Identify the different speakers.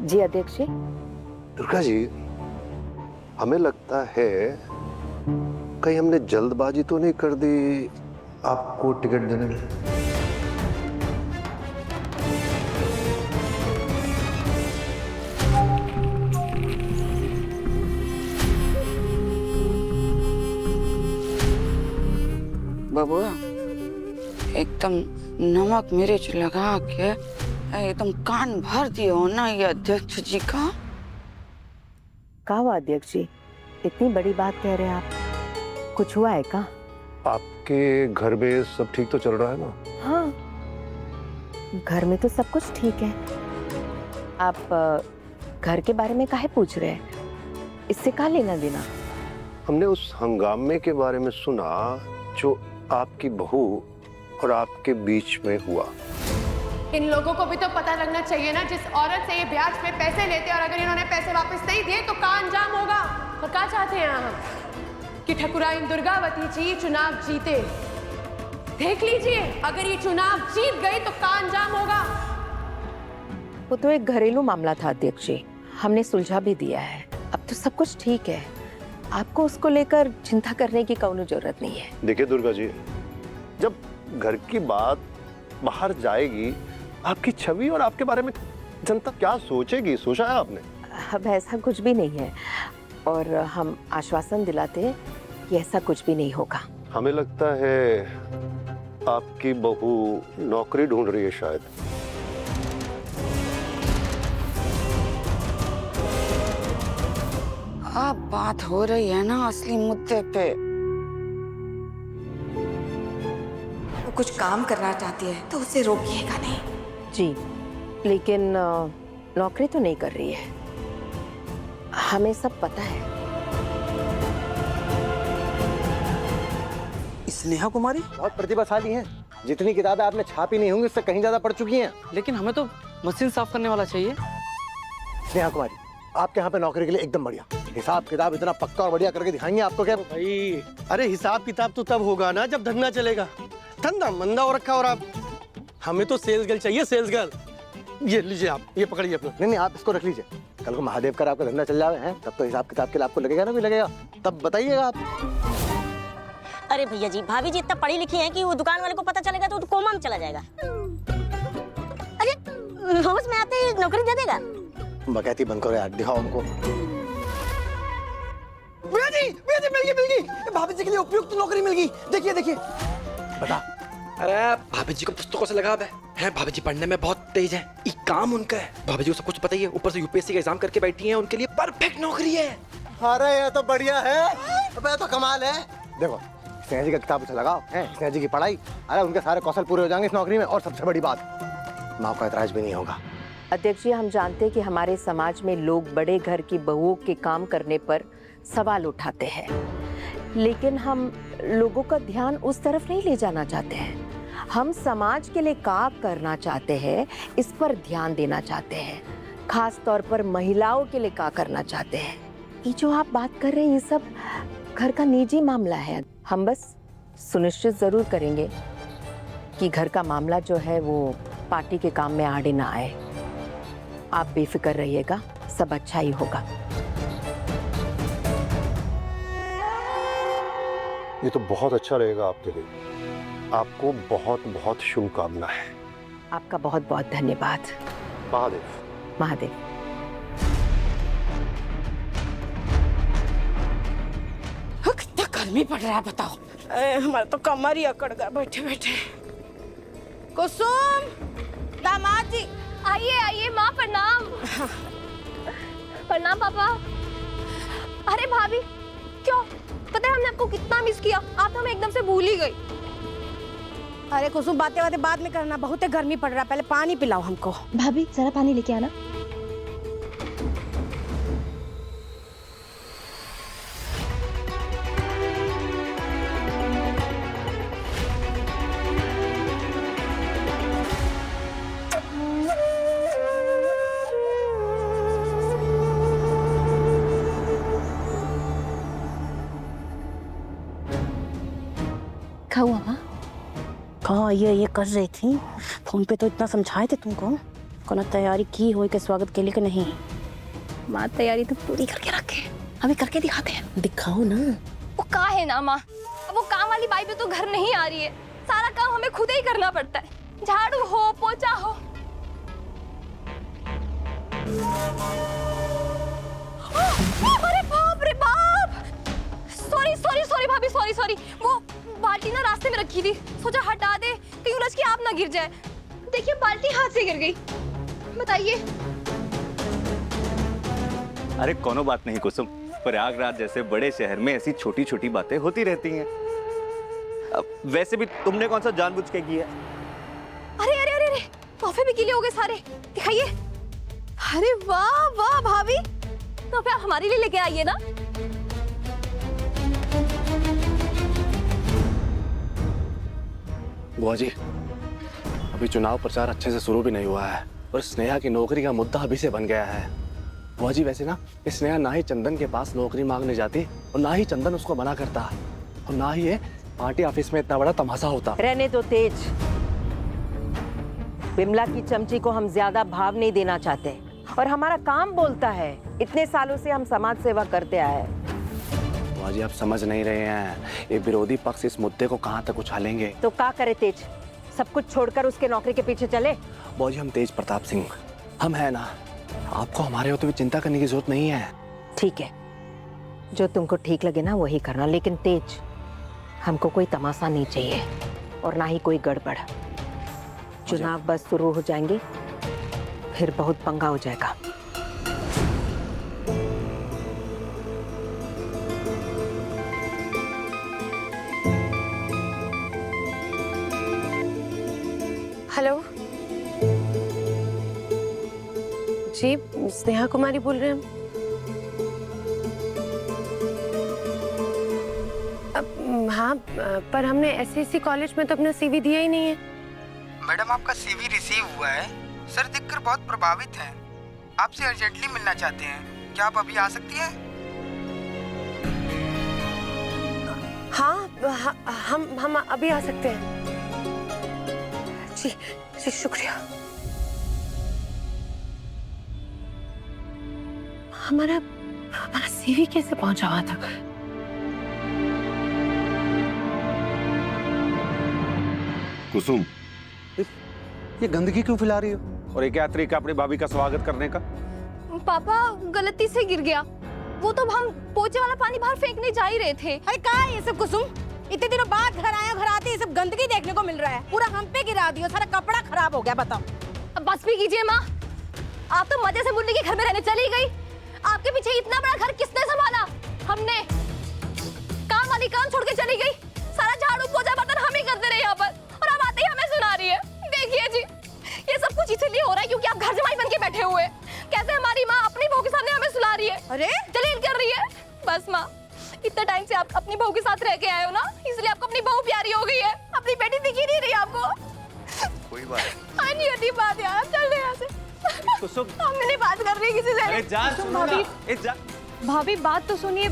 Speaker 1: जी अध्यक्ष जी।
Speaker 2: दुर्गा जी, हमें लगता है कहीं हमने जल्दबाजी तो नहीं कर दी आपको टिकट देने में?
Speaker 3: बबुआ, एकदम नमक मिर्च लगा के एकदम कान भर दिए हो ना ये अध्यक्ष जी का।
Speaker 1: हुआ अध्यक्ष जी, इतनी बड़ी बात कह रहे हैं आप? कुछ हुआ है का?
Speaker 2: आपके घर में सब ठीक तो चल रहा है ना?
Speaker 1: हाँ, घर में तो सब कुछ ठीक है। आप घर के बारे में काहे पूछ रहे हैं? इससे क्या लेना देना?
Speaker 2: हमने उस हंगामे के बारे में सुना जो आपकी बहू और आपके बीच में हुआ।
Speaker 4: इन लोगों को भी तो पता लगना चाहिए ना, जिस औरत से ये ब्याज पे पैसे लेते और अगर इन्होंने पैसे वापस नहीं दिए तो का अंजाम होगा। और क्या चाहते हैं हम कि ठकुराइन दुर्गावती जी चुनाव जीते? देख लीजिए, अगर ये चुनाव जीत गई तो का अंजाम होगा।
Speaker 1: वो तो एक घरेलू मामला था अध्यक्ष जी, हमने सुलझा भी दिया है। अब तो सब कुछ ठीक है, आपको उसको लेकर चिंता करने की कोई जरूरत नहीं है।
Speaker 2: देखिए दुर्गा जी, जब घर की बात बाहर जाएगी, आपकी छवि और आपके बारे में जनता क्या सोचेगी, सोचा है आपने?
Speaker 1: अब ऐसा कुछ भी नहीं है और हम आश्वासन दिलाते हैं कि ऐसा कुछ भी नहीं होगा।
Speaker 2: हमें लगता है आपकी बहू नौकरी ढूंढ रही है शायद।
Speaker 3: अब बात हो रही है ना असली मुद्दे पे।
Speaker 5: वो कुछ काम करना चाहती है तो उसे रोकिएगा नहीं।
Speaker 1: जी, लेकिन नौकरी तो नहीं कर रही है, हमें सब पता है।
Speaker 6: स्नेहा कुमारी
Speaker 7: बहुत प्रतिभाशाली हैं। जितनी किताबें आपने छापी नहीं होंगी उससे कहीं ज्यादा पढ़ चुकी हैं।
Speaker 6: लेकिन हमें तो मशीन साफ करने वाला चाहिए।
Speaker 7: स्नेहा कुमारी, आपके यहाँ पे नौकरी के लिए एकदम बढ़िया। हिसाब किताब इतना पक्का और बढ़िया करके दिखाएंगे आपको। क्या
Speaker 8: भाई, अरे हिसाब किताब तो तब होगा ना जब धंधा चलेगा। धंधा मंदा हो रखा। और आप, हमें तो सेल्स गर्ल चाहिए, सेल्स गर्ल। ये लीजिए आप, ये पकड़िए अपना।
Speaker 7: नहीं, आप इसको रख लीजिए। कल को महादेव कर आपका धंधा चल जावे हैं तब तो हिसाब किताब के लिए आपको लगेगा ना, भी लगेगा, तब बताइएगा आप।
Speaker 9: अरे भैया जी, भाभी जी इतना पढ़ी लिखी हैं कि वो दुकान वाले को पता चलेगा तो कोमा में चला जाएगा। अरे होश में आते ही नौकरी दे देगा।
Speaker 7: बकैती बंद करो यार, दिखाओ हमको।
Speaker 6: भैया जी मिल गई। भाभी जी के लिए उपयुक्त नौकरी मिल गई। देखिए देखिए।
Speaker 7: बता।
Speaker 10: अरे भाभी जी को पुस्तकों से लगाव है। भाभी जी पढ़ने में बहुत तेज है। ये काम उनका है। भाभी जी को सब कुछ पता ही है। ऊपर से यूपीएससी का एग्जाम करके बैठी हैं, उनके लिए परफेक्ट नौकरी है।
Speaker 7: अरे ये तो बढ़िया है, अबे तो कमाल है। देखो, स्नेहा जी का किताब उसे लगाओ, स्नेहा जी की पढ़ाई, अरे उनके सारे कौशल पूरे हो जाएंगे इस नौकरी में। और सबसे बड़ी बात, माँ का ऐतराज भी नहीं होगा।
Speaker 1: अध्यक्ष जी, हम जानते हैं कि हमारे समाज में लोग बड़े घर की बहुओं के काम करने पर सवाल उठाते हैं, लेकिन हम लोगों का ध्यान उस तरफ नहीं ले जाना चाहते हैं। हम समाज के लिए क्या करना चाहते हैं इस पर ध्यान देना चाहते हैं। खास तौर पर महिलाओं के लिए क्या करना चाहते हैं। ये जो आप बात कर रहे हैं ये सब घर का निजी मामला है। हम बस सुनिश्चित जरूर करेंगे कि घर का मामला जो है वो पार्टी के काम में आड़े ना आए। आप बेफिक्र रहिएगा, सब अच्छा ही होगा।
Speaker 2: ये तो बहुत अच्छा रहेगा आपके लिए। आपको बहुत बहुत शुभकामना है।
Speaker 1: आपका बहुत बहुत धन्यवाद।
Speaker 2: महादेव।
Speaker 1: महादेव।
Speaker 3: कितना गर्मी पड़ रहा है बताओ। हमारा तो कमर ही अकड़ गया बैठे बैठे। कुसुम, दामाद जी
Speaker 4: आइए आइए। माँ प्रणाम। प्रणाम पापा। अरे भाभी, क्यों? पता है हमने आपको कितना मिस किया, आप तो हमें एकदम से भूल ही गई।
Speaker 9: अरे कुसुम, बातें बातें बाद में करना, बहुत गर्मी पड़ रहा है। पहले पानी पिलाओ हमको।
Speaker 11: भाभी जरा पानी लेके आना। क्या हुआ माँ?
Speaker 9: हाँ, ये कर रही थी। फोन पे तो इतना समझाए थे तुमको। कोनो तैयारी की हो के स्वागत के लिए कि नहीं?
Speaker 11: माँ तैयारी तो पूरी करके रखे, अभी करके दिखाते हैं।
Speaker 9: दिखाओ ना।
Speaker 11: वो का है ना माँ, अब वो काम वाली बाई भी तो घर नहीं आ रही है, सारा काम हमें खुद ही करना पड़ता है, झाड़ू हो पोछा हो। अरे बाप रे बाप, सॉरी सॉरी सॉरी भाभी, सॉरी सॉरी, वो बाल्टी ना रास्ते में रखी थी, सोचा हटा दे कहीं उलझ के आप ना गिर जाए। देखिए बाल्टी हाथ से गिर गई, बताइए।
Speaker 12: अरे कोनो बात नहीं कुसुम, प्रयागराज जैसे बड़े शहर में ऐसी छोटी छोटी बातें होती रहती हैं। अब वैसे भी तुमने कौन सा जानबूझ के किया?
Speaker 11: अरे अरे अरे अरे, तोहफे भी गीले हो गए सारे, दिखाइए। अरे वाह वाह भाभी, तोहफे आप हमारे लिए लेके आइए ना।
Speaker 7: बुआ जी, अभी चुनाव प्रचार अच्छे से शुरू भी नहीं हुआ है और स्नेहा की नौकरी का मुद्दा अभी से बन गया है। बुआ जी वैसे ना स्नेहा ना ही चंदन के पास नौकरी मांगने जाती और ना ही चंदन उसको मना करता और ना ही ये पार्टी ऑफिस में इतना बड़ा तमाशा होता।
Speaker 1: रहने दो तेज, बिमला की चमची को हम ज्यादा भाव नहीं देना चाहते और हमारा काम बोलता है, इतने सालों से हम समाज सेवा करते आए हैं।
Speaker 7: बुआ जी आप समझ नहीं रहे हैं, ये विरोधी पक्ष इस मुद्दे को कहाँ तक उछालेंगे।
Speaker 1: तो क्या करे तेज, सब कुछ छोड़कर उसके नौकरी के पीछे चले?
Speaker 7: बुआ जी हम तेज प्रताप सिंह, हम है ना, आपको हमारे होते हुए चिंता करने की जरूरत नहीं है।
Speaker 1: ठीक है, जो तुमको ठीक लगे ना वही करना, लेकिन तेज हमको कोई तमाशा नहीं चाहिए और ना ही कोई गड़बड़। चुनाव बस शुरू हो जाएंगे फिर बहुत पंगा हो जाएगा।
Speaker 4: हेलो जी, स्नेहा कुमारी बोल रहे हैं हम। हाँ, पर हमने एसएससी कॉलेज में तो अपना सीवी दिया ही नहीं है।
Speaker 6: मैडम आपका सीवी रिसीव हुआ है, सर देखकर बहुत प्रभावित हैं, आपसे अर्जेंटली मिलना चाहते हैं, क्या आप अभी आ सकती हैं?
Speaker 4: हाँ, हम अभी आ सकते हैं। जी जी शुक्रिया। हमारा सीवी कैसे पहुंचा वहां तक?
Speaker 12: कुसुम,
Speaker 7: ये गंदगी क्यों फैला रही हो?
Speaker 12: और ये क्या तरीका अपनी भाभी का स्वागत करने का?
Speaker 11: पापा गलती से गिर गया, वो तो हम पोछे वाला पानी बाहर फेंकने जा ही रहे थे।
Speaker 5: अरे कहाँ है ये सब कुसुम? इतने दिनों बाद घर आए, घर आते ये सब गंदगी देखने को मिल रहा है, पूरा हम पे गिरा दियो, सारा कपड़ा खराब हो गया। बताओ।
Speaker 11: अब बस भी कीजिए माँ, आप तो मजे से मुन्नी के घर में रहने चली गई, आपके पीछे इतना बड़ा घर किसने संभाला? हमने। काम वाली काम छोड़ के चली गई, सारा झाड़ू पोछा बर्तन हम ही करते रहे यहाँ पर, और अब आते ही हमें सुना रही है। देखिए जी, ये सब कुछ इसलिए हो रहा है क्योंकि आप घर जमाई बन के बैठे हुए। कैसे हमारी माँ अपनी बहू के सामने हमें सुला रही है,
Speaker 5: अरे
Speaker 11: जलील कर रही है। बस माँ, इतना टाइम से आप अपनी बहू के साथ रह के आए हो ना, इसलिए आपको अपनी बहू प्यारी हो गई है, अपनी बेटी दिखी नहीं रही आपको।
Speaker 12: कोई बात
Speaker 11: नहीं होती बात यार, चल रहे यहाँ से।
Speaker 12: कुसुम,
Speaker 11: हमने नहीं बात कर रही किसी से।
Speaker 12: अरे जा, सुनो ना।
Speaker 11: भाभी बात तो सुनिए।